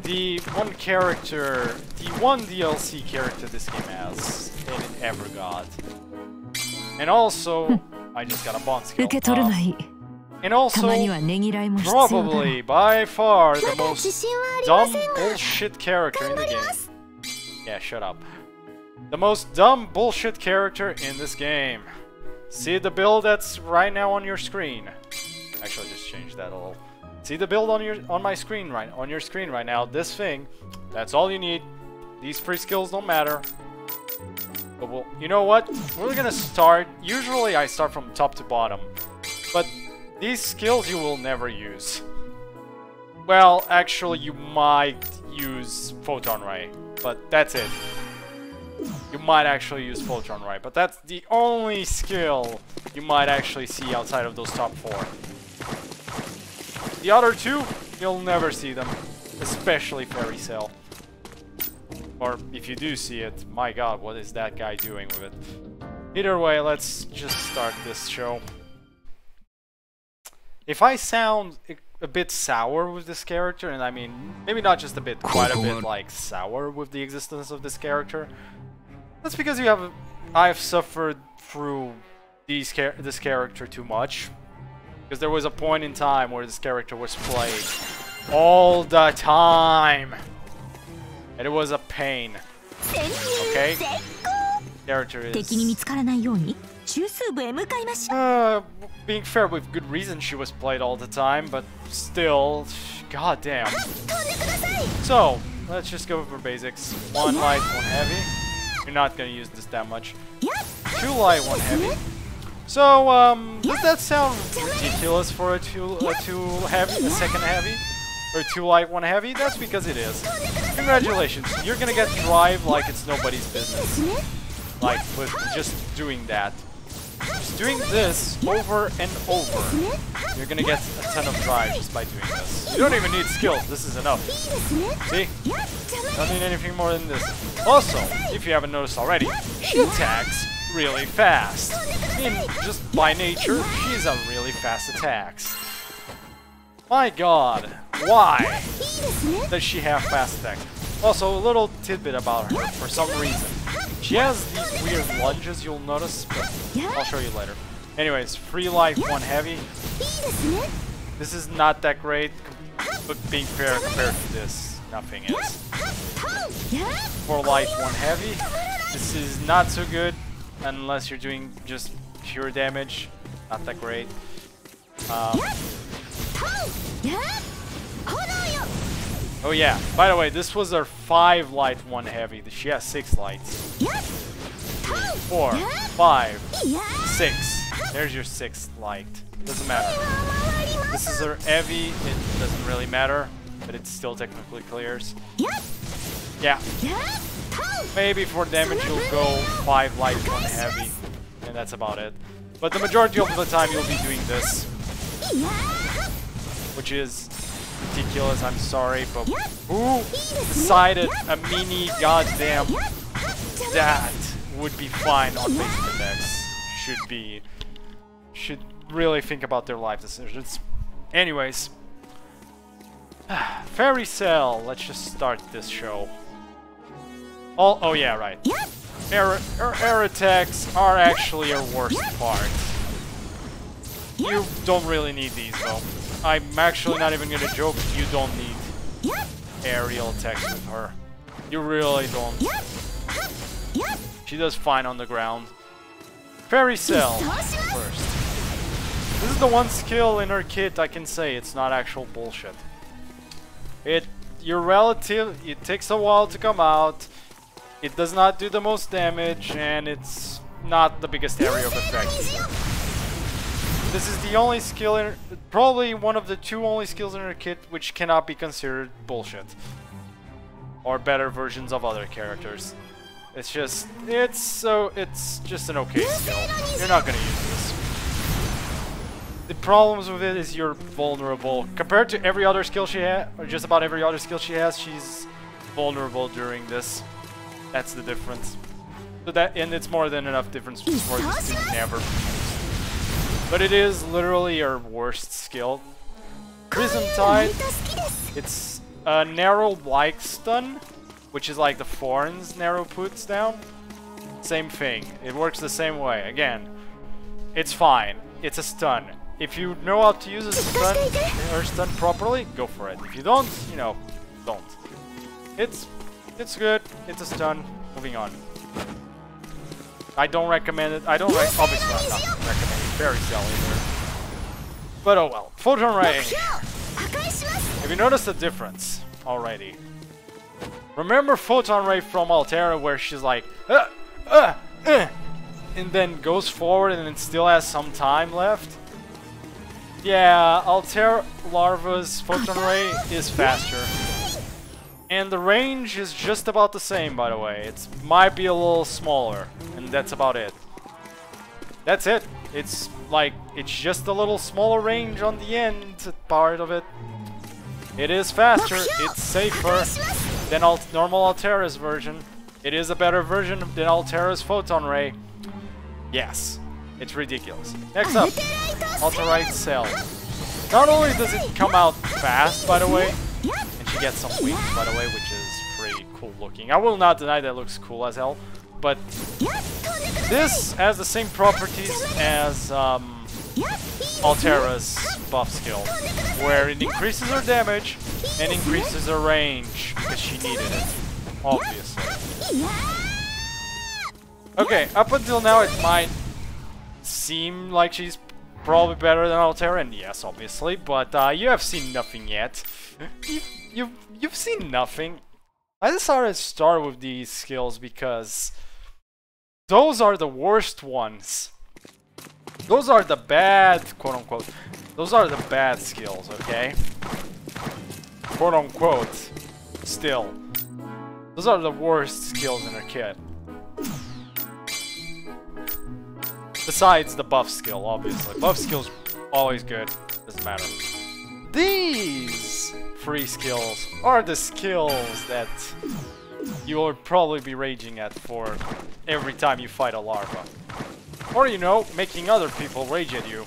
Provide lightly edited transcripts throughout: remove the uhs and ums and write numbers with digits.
the one character, the one DLC character this game has, and it ever got. And also, I just got a bond skill. And also, probably, by far, the most dumb bullshit character in the game. Yeah, shut up. The most dumb bullshit character in this game. See the build that's right now on your screen. Actually, just change that a little. See the build on your screen right now. This thing, that's all you need. These free skills don't matter. But well, you know what? We're gonna start. Usually, I start from top to bottom, but these skills you will never use. Well, actually, you might use Photon Ray, but that's it. You might actually use Photon Ray, but that's the only skill you might actually see outside of those top 4. The other 2, you'll never see them, especially Fairy Cell. Or if you do see it, my god, what is that guy doing with it? Either way, let's just start this show. If I sound a bit sour with this character, and I mean, maybe not just a bit, quite a bit like sour with the existence of this character, that's because I've suffered through this character too much. Because there was a point in time where this character was played all the time. And it was a pain. Okay? Character is... being fair, with good reason she was played all the time, but still, goddamn. So, let's just go over basics. 1 light, 1 heavy. You're not gonna use this that much. 2 light, 1 heavy. So, does that sound ridiculous for a 2 heavy, a second heavy? Or 2 light, 1 heavy? That's because it is. Congratulations, you're gonna get drive like it's nobody's business. Like, with just doing that. Just doing this over and over. You're gonna get a ton of drive just by doing this. You don't even need skills, this is enough. See? Don't need anything more than this. Also, if you haven't noticed already, she attacks really fast. I mean, just by nature, she's a really fast attacks. My god, why does she have fast attack? Also, a little tidbit about her, for some reason. She has these weird lunges, you'll notice, but I'll show you later. Anyways, 3 light, 1 heavy. This is not that great, but being fair compared to this, nothing is. 4 light, 1 heavy. This is not so good, unless you're doing just pure damage. Not that great. Oh yeah, by the way, this was her 5 light, 1 heavy. She has 6 lights. 3, 4, 5, 6. There's your 6th light. Doesn't matter. This is her heavy. It doesn't really matter, but it still technically clears. Yeah. Maybe for damage you'll go 5 light, 1 heavy, and that's about it. But the majority of the time you'll be doing this, which is ridiculous, I'm sorry, but who decided a mini goddamn that would be fine on basic index? Should really think about their life decisions. Anyways, Fairy Cell, let's just start this show. Oh yeah, right. Air attacks are actually her worst part. You don't really need these though. I'm actually not even gonna joke, you don't need aerial attacks with her. You really don't. She does fine on the ground. Fairy Cell first. This is the one skill in her kit I can say it's not actual bullshit. It takes a while to come out. It does not do the most damage, and it's not the biggest area of effect. This is the only skill probably one of the 2 only skills in her kit which cannot be considered bullshit. Or better versions of other characters. It's just an okay skill. You're not gonna use this. The problems with it is you're vulnerable. Compared to every other skill she has, or just about every other skill she has, she's vulnerable during this. That's the difference. So and it's more than enough difference for this to never be used. But it is literally her worst skill. Prism Tide, it's narrow like stun, which is like the foreign's narrow puts down. Same thing. It works the same way. Again, it's fine. It's a stun. If you know how to use a stun properly, go for it. If you don't, you know, don't. It's good. It's a stun. Moving on. I don't recommend it. Obviously I'm not recommending Fairy Cell either. But oh well. Photon Ray. Have you noticed the difference already? Remember Photon Ray from Altera where she's like, and then goes forward and it still has some time left? Yeah, Altera Larva's Photon Ray is faster. And the range is just about the same, by the way. It might be a little smaller, and that's about it. That's it. It's like, it's just a little smaller range on the end part of it. It is faster, it's safer than normal Altera's version. It is a better version than Altera's Photon Ray. Yes, it's ridiculous. Next up, Alterite Cell. Not only does it come out fast, by the way, and she gets some wings, by the way, which is pretty cool looking. I will not deny that it looks cool as hell, but this has the same properties as Altera's buff skill, where it increases her damage and increases her range, because she needed it, obviously. Okay, up until now it might seem like she's probably better than Altera, and yes, obviously, but you have seen nothing yet. You've seen nothing. I decided to start with these skills because those are the worst ones. Those are the bad, quote-unquote, those are the bad skills, okay? Quote-unquote, still. Those are the worst skills in her kit. Besides the buff skill, obviously. Buff skill's always good, doesn't matter. These free skills are the skills that you will probably be raging at for every time you fight a larva. Or, you know, making other people rage at you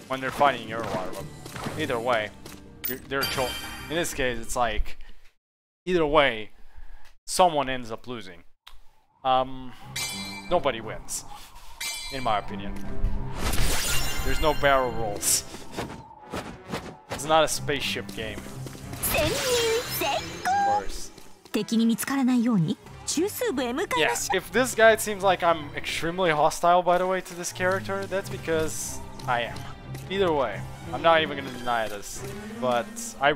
when they're fighting your larva. Either way, they're in this case, it's like, either way, someone ends up losing. Nobody wins, in my opinion. There's no barrel rolls. It's not a spaceship game. Of course. Yes, if this guy seems like I'm extremely hostile, by the way, to this character, that's because I am. Either way, I'm not even gonna deny this, but I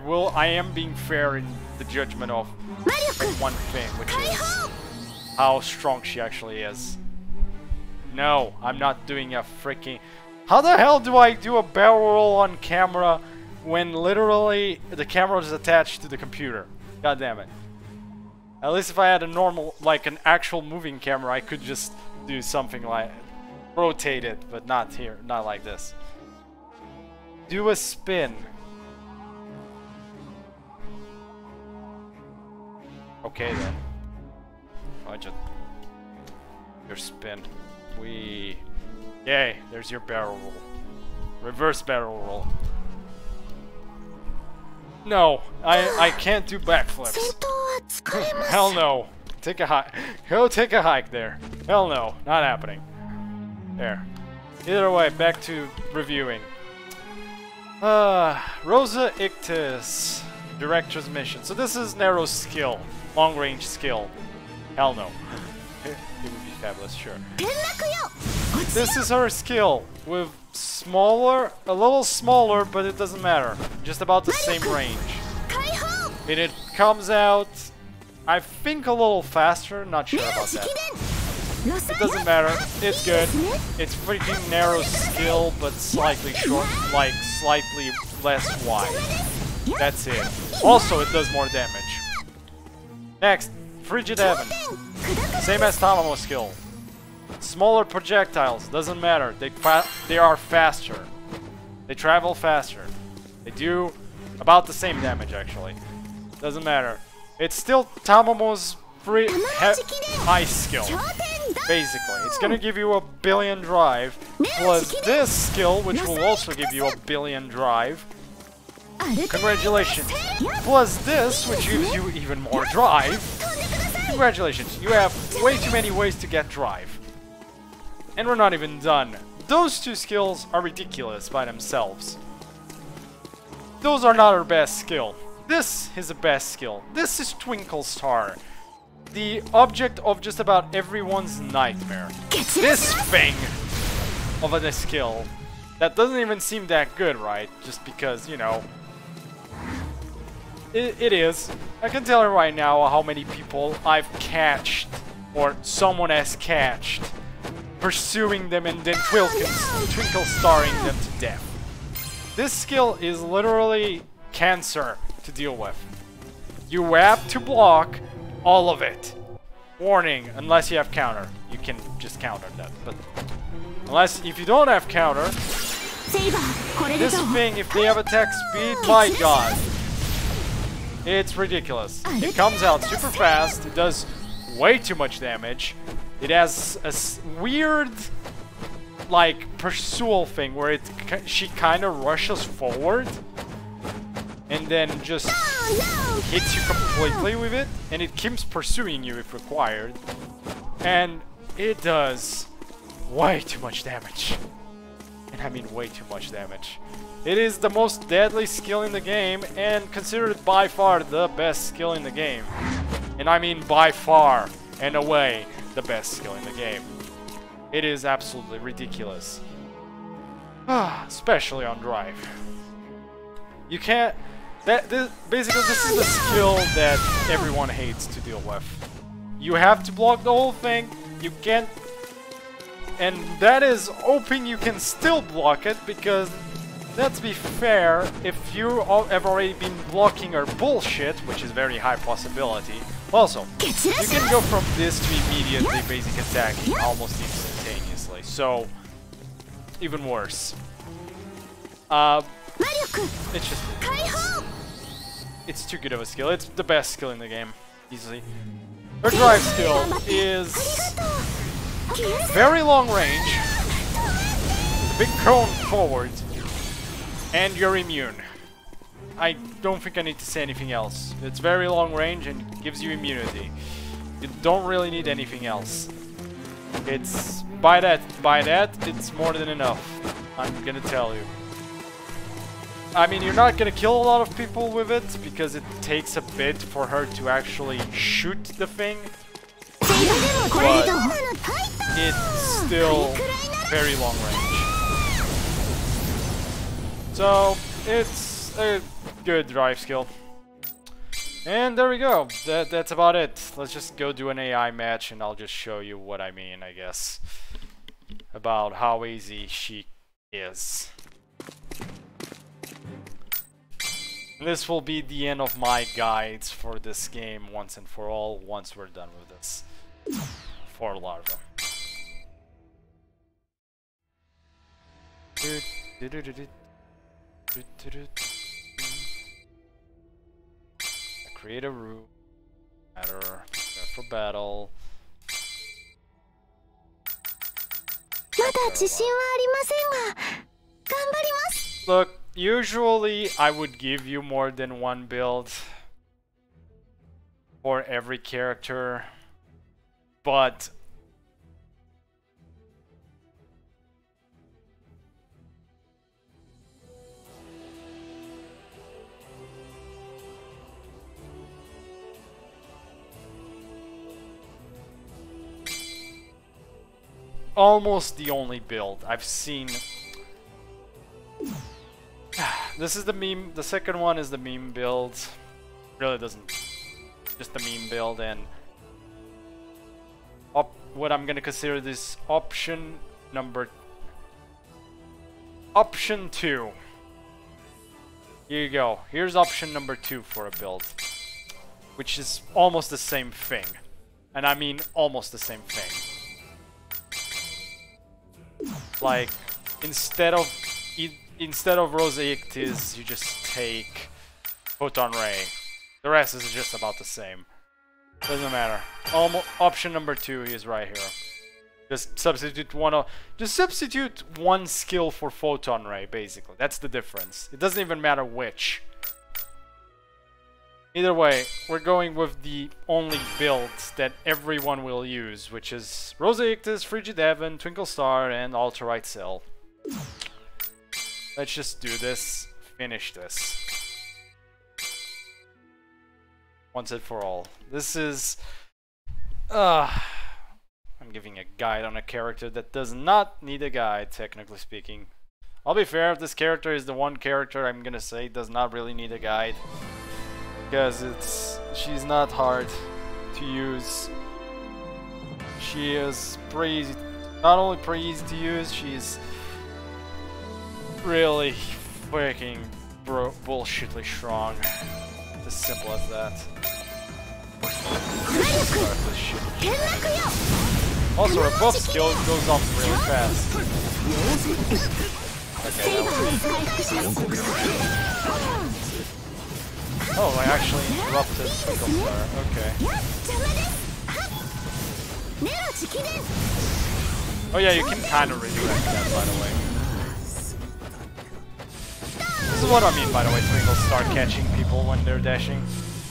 am being fair in the judgment of one thing, which is how strong she actually is. No, I'm not doing a freaking... How the hell do I do a barrel roll on camera when literally the camera is attached to the computer? God damn it. At least if I had a normal, like an actual moving camera, I could just do something like rotate it, but not here, not like this. Do a spin. Okay then. I just your spin. Yay, there's your barrel roll. Reverse barrel roll. No, I can't do backflips. Hell no. Take a hike. Go take a hike there. Hell no, not happening. There. Either way, back to reviewing. Rosa Ictus, Director's Mission. So this is Nero's skill, long range skill. Hell no. It would be fabulous, sure. This is her skill with a little smaller, but it doesn't matter. Just about the same range. And it comes out, I think, a little faster. Not sure about that. It doesn't matter. It's good. It's freaking Nero's skill, but slightly short, like slightly less wide. That's it. Also, it does more damage. Next, Frigid Heaven. Same as Tamamo's skill. Smaller projectiles, doesn't matter. They are faster. They travel faster. They do about the same damage, actually. Doesn't matter. It's still Tamamo's ice skill. Basically, it's gonna give you a billion drive, plus this skill, which will also give you a billion drive. Congratulations. Plus this, which gives you even more drive. Congratulations, you have way too many ways to get drive. And we're not even done. Those two skills are ridiculous by themselves. Those are not our best skill. This is the best skill. This is Twinkle Star. The object of just about everyone's nightmare. This thing of a skill that doesn't even seem that good, right? Just because, you know, it is. I can tell you right now how many people I've catched, or someone has catched, pursuing them and then twinkle starring them to death. This skill is literally cancer to deal with. You have to block all of it. Warning, unless you have counter. You can just counter that, but if you don't have counter, this thing, if they have attack speed, my god, it's ridiculous. It comes out super fast, it does way too much damage. It has a weird, like, pursual thing where she kind of rushes forward and then just hits you completely with it, and it keeps pursuing you if required, and it does way too much damage. And I mean way too much damage. It is the most deadly skill in the game and considered by far the best skill in the game. And I mean by far and away the best skill in the game. It is absolutely ridiculous. Especially on drive. You can't... basically this is the skill that everyone hates to deal with. You have to block the whole thing, you can't... And that is hoping you can still block it, because let's be fair, if you have already been blocking her bullshit, which is very high possibility. Also, you can go from this to immediately basic attacking almost instantaneously, so even worse. It's just... It's too good of a skill. It's the best skill in the game, easily. Her drive skill is very long range, big cone forward, and you're immune. I don't think I need to say anything else. It's very long range and gives you immunity. You don't really need anything else. It's by that, it's more than enough. I'm gonna tell you. I mean, you're not gonna kill a lot of people with it, because it takes a bit for her to actually shoot the thing. But it's still very long range. So, it's a good drive skill. And there we go. That's about it. Let's just go do an AI match and I'll just show you what I mean, I guess. About how easy she is. This will be the end of my guides for this game once and for all, once we're done with this. For Larva. Create a room. Matter. Prepare for battle. Look, usually I would give you more than one build for every character, but almost the only build I've seen. This is the meme. The second one is the meme build. Really doesn't. Just the meme build, and what I'm gonna consider this option 2. Here you go. Here's option number 2 for a build, which is almost the same thing, and I mean almost the same thing. Like, instead of Rosictis, you just take Photon Ray. The rest is just about the same. Doesn't matter. Option number 2 is right here. Just substitute one skill for Photon Ray, basically. That's the difference. It doesn't even matter which. Either way, we're going with the only builds that everyone will use, which is Rose Ictus, Frigid Heaven, Twinkle Star, and Alterite Cell. Let's just do this. Finish this. Once and for all. This is... I'm giving a guide on a character that does not need a guide, technically speaking. I'll be fair, if this character is the one character I'm gonna say does not really need a guide. Because she's not hard to use. She is pretty easy, not only pretty easy to use, she's really freaking bullshitly strong. It's as simple as that. Start this shit. Also, her buff skill goes off really fast. Okay, that was oh, I actually interrupted Twinkle Star. Okay. Oh yeah, you can kind of redirect that, by the way. This is what I mean, by the way, Twinkle Star catching people when they're dashing.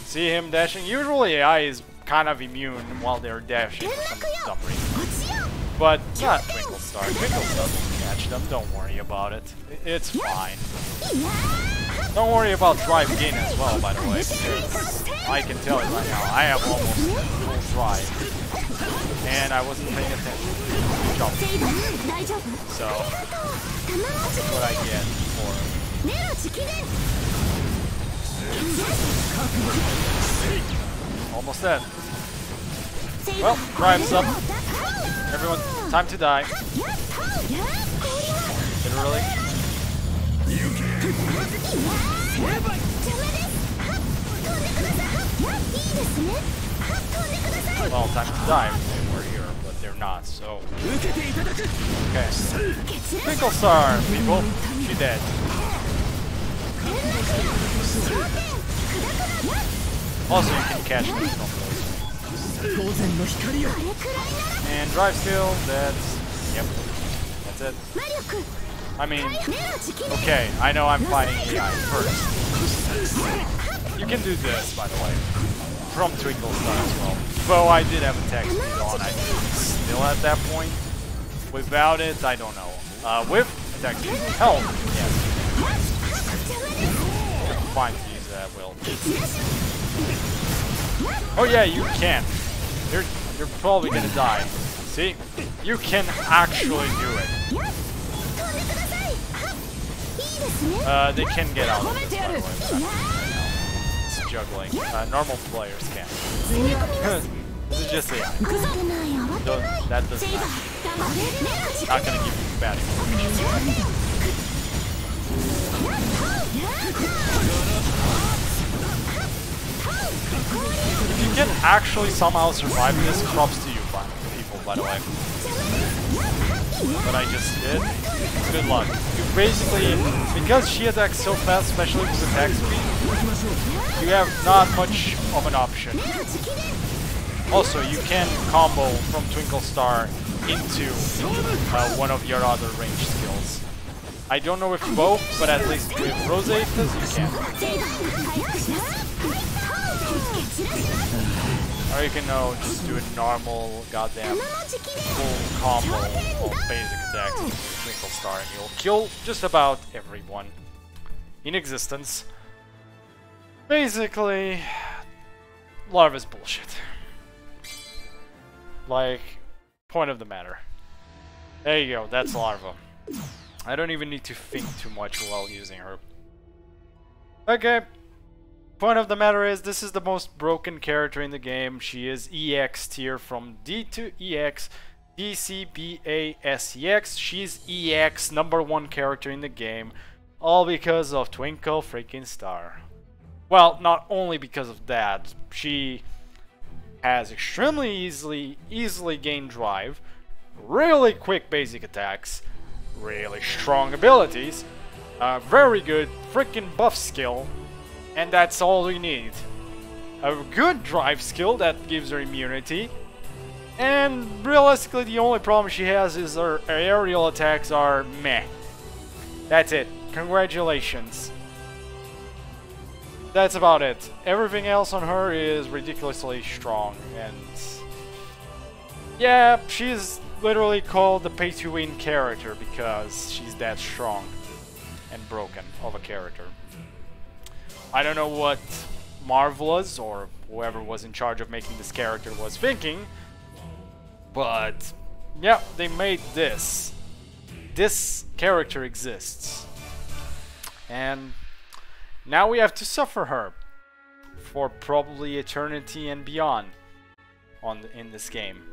See him dashing? Usually AI is kind of immune while they're dashing for some dumb reason. But not Twinkle Star. Twinkle Star will catch them, don't worry about it. It's fine. Don't worry about drive gain as well, by the way, because I can tell you right now, I have almost full drive. And I wasn't paying attention. Jump. So, that's what I get for... Almost dead. Well, drive's up. Everyone, time to die. Literally. Well, time to die if they were here, but they're not, so... Okay. Twinkle Star, people. She dead. Also, you can catch them from those. And drive skill, that's... Yep. That's it. I mean, okay, I know I'm fighting AI first. You can do this, by the way, from Twinkle Star as well. Though I did have attack speed on, I still at that point. Without it, I don't know. With attack speed, hell, yes. I'm fine to use that, Will. Oh yeah, you can. You're probably gonna die. See? You can actually do it. They can get out of this, by the way, but I'm right now. It's juggling. Normal players can. This is just AI. That doesn't actually. Not gonna give you bad information. If you can actually somehow survive this, props to you, people, by the way. What I just did, good luck. You basically, because she attacks so fast, especially with attack speed, you have not much of an option. Also, you can combo from Twinkle Star into one of your other range skills. I don't know if both, but at least with Rose Ictus, you can. Or you can just do a normal goddamn full combo of basic attacks with Twinkle Star and you'll kill just about everyone in existence. Basically, Larva's bullshit. Like, point of the matter. There you go, that's Larva. I don't even need to think too much while using her. Okay. Point of the matter is, this is the most broken character in the game. She is EX tier from D to EX, DCBASEX. She's EX, #1 character in the game, all because of Twinkle freaking Star. Well, not only because of that, she has extremely easily gained drive, really quick basic attacks, really strong abilities, very good freaking buff skill. And that's all we need. A good drive skill that gives her immunity. And realistically, the only problem she has is her aerial attacks are meh. That's it. Congratulations. that's about it. Everything else on her is ridiculously strong, and yeah, she's literally called the pay-to-win character because she's that strong and broken of a character. I don't know what Marvelous or whoever was in charge of making this character was thinking, but yeah, they made this. This character exists. And now we have to suffer her for probably eternity and beyond in this game.